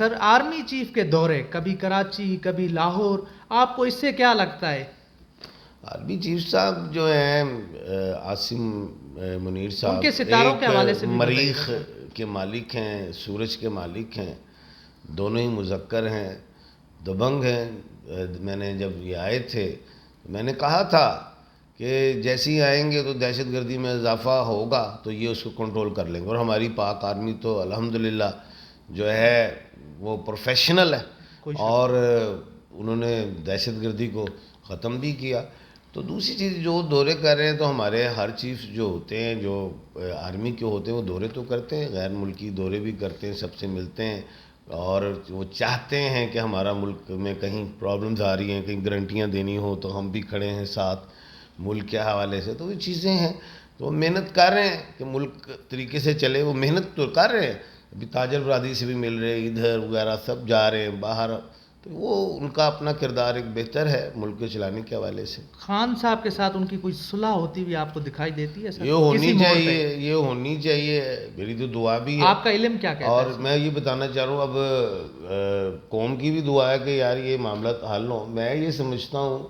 سر army chief کے دورے، کبھی کراچی کبھی لاہور، آپ کو اس سے کیا لگتا ہے؟ آرمی چیف صاحب جو ہیں عاصم منیر صاحب، ان کے ستاروں کے حوالے سے بھی مریخ کے مالک ہیں، سورج کے مالک ہیں، دونوں ہی مذکر ہیں، دبنگ ہیں. میں نے جب یہ آئے تھے میں نے کہا تھا کہ جیسے ہی آئیں گے تو دہشت گردی میں اضافہ ہوگا تو یہ اس کو کنٹرول کر لیں گے. اور ہماری پاک آرمی تو الحمدللہ جو ہے وہ پروفیشنل ہے اور انہوں نے دہشت گردی کو ختم بھی کیا. تو دوسری چیز جو دورے کر رہے ہیں تو ہمارے ہر چیف جو ہوتے ہیں، جو آرمی کے ہوتے ہیں، وہ دورے تو کرتے ہیں، غیر ملکی دورے بھی کرتے ہیں، سب سے ملتے ہیں اور وہ چاہتے ہیں کہ ہمارا ملک میں کہیں پرابلمز آ رہی ہیں، کہیں گارنٹیاں دینی ہو تو ہم بھی کھڑے ہیں ساتھ ملک کے حوالے سے. تو یہ چیزیں ہیں تو وہ محنت کر رہے ہیں کہ ملک طریقے سے چلے. وہ محنت تو کر رہے ہیں، ابھی تاجر برادری سے بھی مل رہے ہیں، ادھر وغیرہ سب جا رہے ہیں باہر. تو وہ ان کا اپنا کردار ایک بہتر ہے ملک کے چلانے کے حوالے سے. خان صاحب کے ساتھ ان کی کوئی صلح ہوتی ہوئی آپ کو دقائی دیتی ہے سر؟ یہ ہونی چاہیے، یہ ہونی چاہیے، میری تو دعا بھی ہے. آپ کا علم کیا کہتا ہے؟ اور میں یہ بتانا چاہ رہا ہوں، اب قوم کی بھی دعا ہے کہ یار یہ معاملات حل ہوں. میں یہ سمجھتا ہوں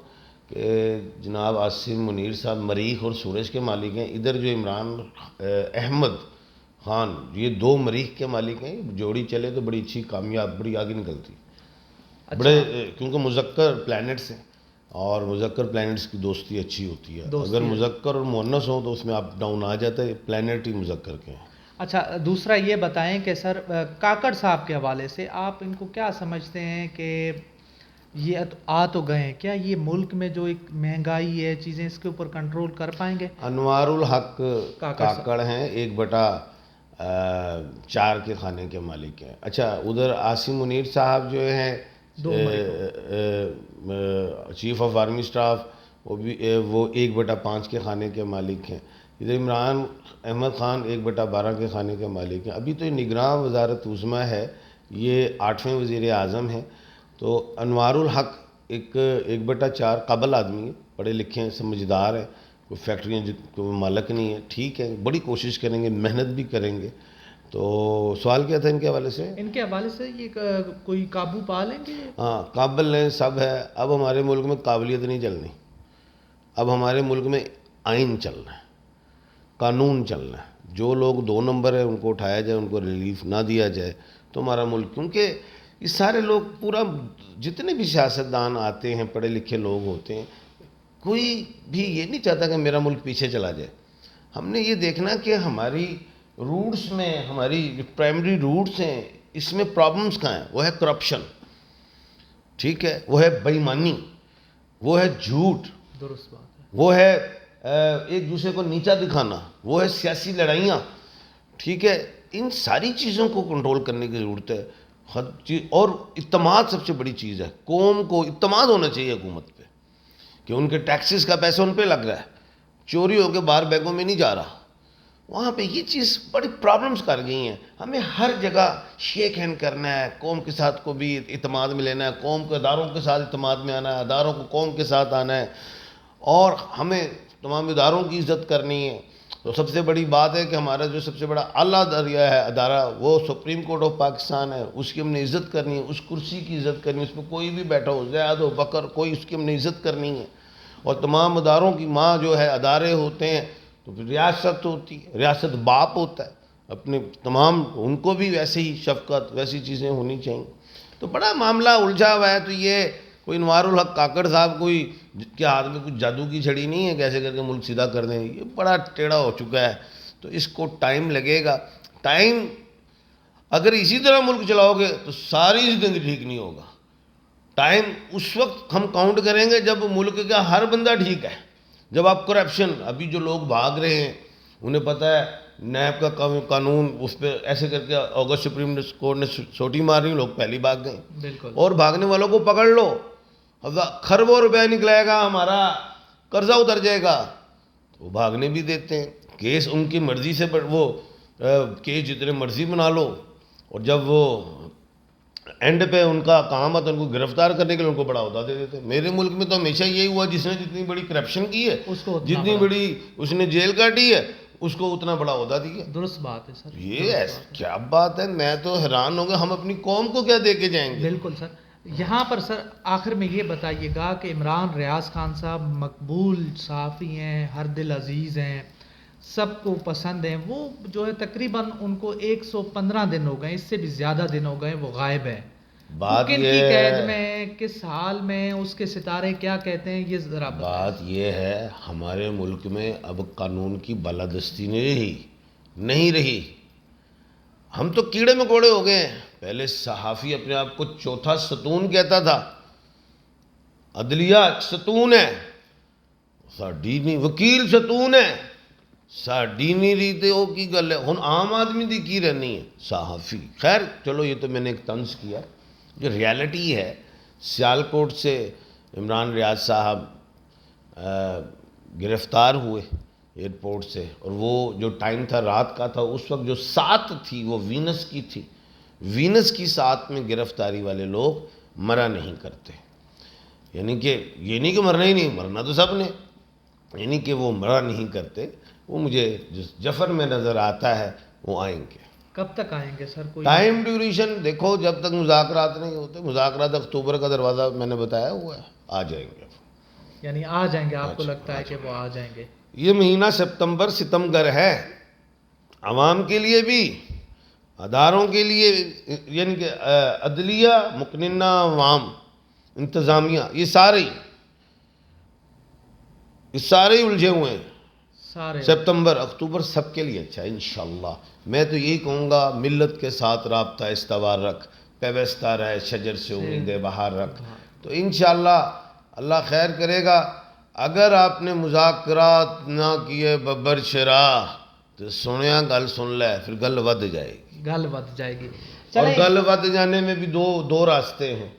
کہ جناب عاصم منیر صاحب مریخ اور سورج کے مالک ہیں. ادھر جو عمران احمد خان، یہ دو مریخ کے مالک ہیں. جوڑی چلے تو بڑی اچھی کامیاب، بڑی آگے نکلتی، بڑے کیونکہ مذکر پلینٹس ہیں اور مذکر پلینٹس کی دوستی اچھی ہوتی ہے. اگر مذکر اور مؤنث ہوں تو اس میں اپ ڈاؤن آ جاتا ہے. پلینٹ ہی مذکر کے ہیں. اچھا، دوسرا یہ بتائیں کہ سر کاکڑ صاحب کے حوالے سے آپ ان کو کیا سمجھتے ہیں کہ یہ آ تو گئے ہیں، کیا یہ ملک میں جو ایک مہنگائی ہے چیزیں، اس کے اوپر کنٹرول کر پائیں گے؟ انوار الحق کاکڑ ہیں، 1/4 کے کھانے کے مالک ہیں. اچھا، ادھر عاصم منیر صاحب جو ہیں چیف آف آرمی اسٹاف، وہ 1/5 کے کھانے کے مالک ہیں. ادھر عمران احمد خان 1/12 کے کھانے کے مالک ہیں. ابھی تو یہ نگراں وزارت عظمیٰ ہے، یہ 8ویں وزیر اعظم ہیں. تو انوار الحق 1/4 قابل آدمی ہے، پڑھے لکھے ہیں، سمجھدار ہیں، کوئی فیکٹریاں کوئی مالک نہیں ہے. ٹھیک ہے، بڑی کوشش کریں گے، محنت بھی کریں گے. تو سوال کیا تھا ان کے حوالے سے؟ ان کے حوالے سے یہ کوئی قابو پا لیں گے؟ ہاں، قابل ہیں، سب ہے. اب ہمارے ملک میں قابلیت نہیں چلنی، اب ہمارے ملک میں آئین چلنا ہے، قانون چلنا ہے. جو لوگ 2 نمبر ہیں ان کو اٹھایا جائے، ان کو ریلیف نہ دیا جائے تو ہمارا ملک، کیونکہ یہ سارے لوگ پورا جتنے بھی سیاستدان آتے ہیں، پڑھے لکھے لوگ ہوتے ہیں، کوئی بھی یہ نہیں چاہتا کہ میرا ملک پیچھے چلا جائے. ہم نے یہ دیکھنا کہ ہماری روٹس میں، ہماری جو پرائمری روٹس ہیں، اس میں پرابلمس کہاں ہیں. وہ ہے کرپشن، ٹھیک ہے، وہ ہے بے ایمانی، وہ ہے جھوٹ، درست بات ہے، وہ ہے ایک دوسرے کو نیچا دکھانا، وہ ہے سیاسی لڑائیاں، ٹھیک ہے. ان ساری چیزوں کو کنٹرول کرنے کی ضرورت ہے. اور اعتماد سب سے بڑی چیز ہے. قوم کو اعتماد ہونا چاہیے حکومت پہ کہ ان کے ٹیکسز کا پیسہ ان پہ لگ رہا ہے، چوری ہو کے باہر بیگوں میں نہیں جا رہا. وہاں پہ یہ چیز بڑی پرابلمز کر گئی ہیں. ہمیں ہر جگہ شیک ہینڈ کرنا ہے، قوم کے ساتھ کو بھی اعتماد میں لینا ہے، قوم کے اداروں کے ساتھ اعتماد میں آنا ہے، اداروں کو قوم کے ساتھ آنا ہے، اور ہمیں تمام اداروں کی عزت کرنی ہے. تو سب سے بڑی بات ہے کہ ہمارا جو سب سے بڑا اعلیٰ درجہ ہے ادارہ، وہ سپریم کورٹ آف پاکستان ہے. اس کی ہم نے عزت کرنی ہے، اس کرسی کی عزت کرنی ہے. اس پہ کوئی بھی بیٹھا ہو، زید ہو بکر، کوئی، اس کی ہم نے عزت کرنی ہے. اور تمام اداروں کی ماں جو ہے، ادارے ہوتے ہیں تو پھر ریاست ہوتی ہے، ریاست باپ ہوتا ہے. اپنے تمام ان کو بھی ویسے ہی شفقت، ویسی چیزیں ہونی چاہیے. تو بڑا معاملہ الجھا ہوا ہے. تو یہ کوئی انوار الحق کاکڑ صاحب کوئی کے ہاتھ میں کچھ جادو کی چھڑی نہیں ہے کیسے کر کے ملک سیدھا کر دیں. یہ بڑا ٹیڑھا ہو چکا ہے. تو اس کو ٹائم لگے گا. ٹائم اگر اسی طرح ملک چلاؤ گے تو ساری زندگی ٹھیک نہیں ہوگا. ٹائم اس وقت ہم کاؤنٹ کریں گے جب ملک کا ہر بندہ ٹھیک ہے. جب آپ کرپشن، ابھی جو لوگ بھاگ رہے ہیں انہیں پتہ ہے نیب کا قانون، اس پہ ایسے کر کے اگست سپریم کورٹ نے سوٹی مار رہی، لوگ پہلی بھاگ گئے. بالکل. اور بھاگنے والوں کو پکڑ لو، خربوں روپے نکلائے گا، ہمارا قرضہ اتر جائے گا، تو وہ بھاگنے بھی دیتے ہیں. کیس ان کی مرضی سے، وہ کیس جتنے مرضی بنا لو، اور جب وہ اینڈ پہ ان کا کام آتا ہے ان کو گرفتار کرنے کے لیے ان کو بڑا عہدہ دے دیتے ہیں. میرے ملک میں تو ہمیشہ یہی ہوا، جس نے جتنی بڑی کرپشن کی ہے، جتنی بڑی اس نے جیل کاٹی ہے، اس کو اتنا بڑا عہدہ دیا. درست بات ہے سر. یہ ایسا کیا بات ہے, میں تو حیران ہو گیا, ہم اپنی قوم کو کیا دے کے جائیں گے. بالکل سر. یہاں پر سر آخر میں یہ بتائیے گا کہ عمران ریاض خان صاحب مقبول صحافی ہیں, ہر دل عزیز ہیں, سب کو پسند ہیں. وہ جو ہے تقریباً ان کو 115 دن ہو گئے, اس سے بھی زیادہ دن ہو گئے وہ غائب ہیں. بات کن یہ کی قید ہے, میں, کس حال میں, اس کے ستارے کیا کہتے ہیں, یہ ذرا بتائیں. بات یہ ہے ہمارے ملک میں اب قانون کی بالادستی نہیں رہی. ہم تو کیڑے مکوڑے ہو گئے ہیں. پہلے صحافی اپنے آپ کو چوتھا ستون کہتا تھا, عدلیہ ستون ہے, ساڈی نہیں, وکیل ستون ہے, ساڈی نہیں ریتے ہو کی گل ہے. ہن عام آدمی دی کی رہنی ہے, صحافی. خیر چلو یہ تو میں نے ایک طنز کیا. جو ریالٹی ہے, سیالکوٹ سے عمران ریاض صاحب گرفتار ہوئے ایئرپورٹ سے, اور وہ جو ٹائم تھا رات کا تھا, اس وقت جو سات تھی وہ وینس کی تھی. وینس کی سات میں گرفتاری والے لوگ مرا نہیں کرتے. یعنی کہ یہ نہیں کہ مرنا ہی نہیں, مرنا تو سب نے, یعنی کہ وہ مرا نہیں کرتے. وہ مجھے جس جفر میں نظر آتا ہے وہ آئیں گے. کب تک آئیں گے سر؟ کوئی ٹائم ڈیوریشن دیکھو, جب تک مذاکرات نہیں ہوتے. مذاکرات اکتوبر کا دروازہ میں نے بتایا ہوا ہے, آ جائیں گے. یعنی آ جائیں گے, آپ کو لگتا ہے کہ وہ آ جائیں گے؟ یہ مہینہ سپتمبر ستمگر ہے, عوام کے لیے بھی, اداروں کے لیے, یعنی کہ عدلیہ, مقننہ عوام, انتظامیہ, یہ سارے الجھے ہوئے ہیں. سارے سپتمبر اکتوبر سب کے لیے اچھا ہے انشاءاللہ. میں تو یہی کہوں گا, ملت کے ساتھ رابطہ استوار رکھ, پیوستہ رہے شجر سے امید بہار رکھ. تو انشاءاللہ اللہ خیر کرے گا. اگر آپ نے مذاکرات نہ کیے ببر شراہ, تو سنیا گل سن لے, پھر گل ود جائے گی. گل ود جائے گی. اور گل ود جانے میں بھی دو راستے ہیں.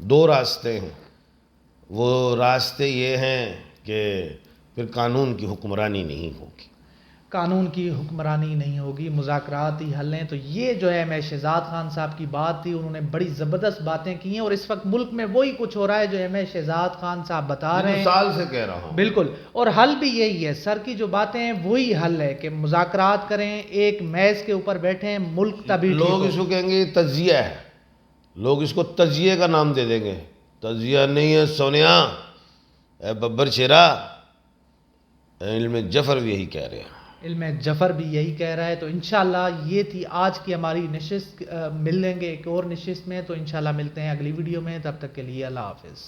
دو راستے ہیں. وہ راستے یہ ہیں کہ پھر قانون کی حکمرانی نہیں ہوگی. قانون کی حکمرانی نہیں ہوگی, مذاکرات ہی حل ہیں. تو یہ جو ہے میں شہزاد خان صاحب کی بات تھی, انہوں نے بڑی زبردست باتیں کی ہیں, اور اس وقت ملک میں وہی کچھ ہو رہا ہے جو میں شہزاد خان صاحب بتا رہے ہیں. سال سے کہہ رہا ہوں. بالکل. اور حل بھی یہی ہے, سر کی جو باتیں ہیں وہی حل ہے کہ مذاکرات کریں, ایک میز کے اوپر بیٹھیں, ملک تبھی لوگ اس کو کہیں گے یہ تجزیہ ہے, لوگ اس کو تجزیے کا نام دے دیں گے. تجزیہ نہیں ہے سونیا, اے ببر شیرا, علم جفر بھی یہی کہہ رہے ہیں. علم جفر بھی یہی کہہ رہا ہے. تو انشاءاللہ یہ تھی آج کی ہماری نشست. مل لیں گے ایک اور نشست میں, تو انشاءاللہ ملتے ہیں اگلی ویڈیو میں. تب تک کے لیے اللہ حافظ.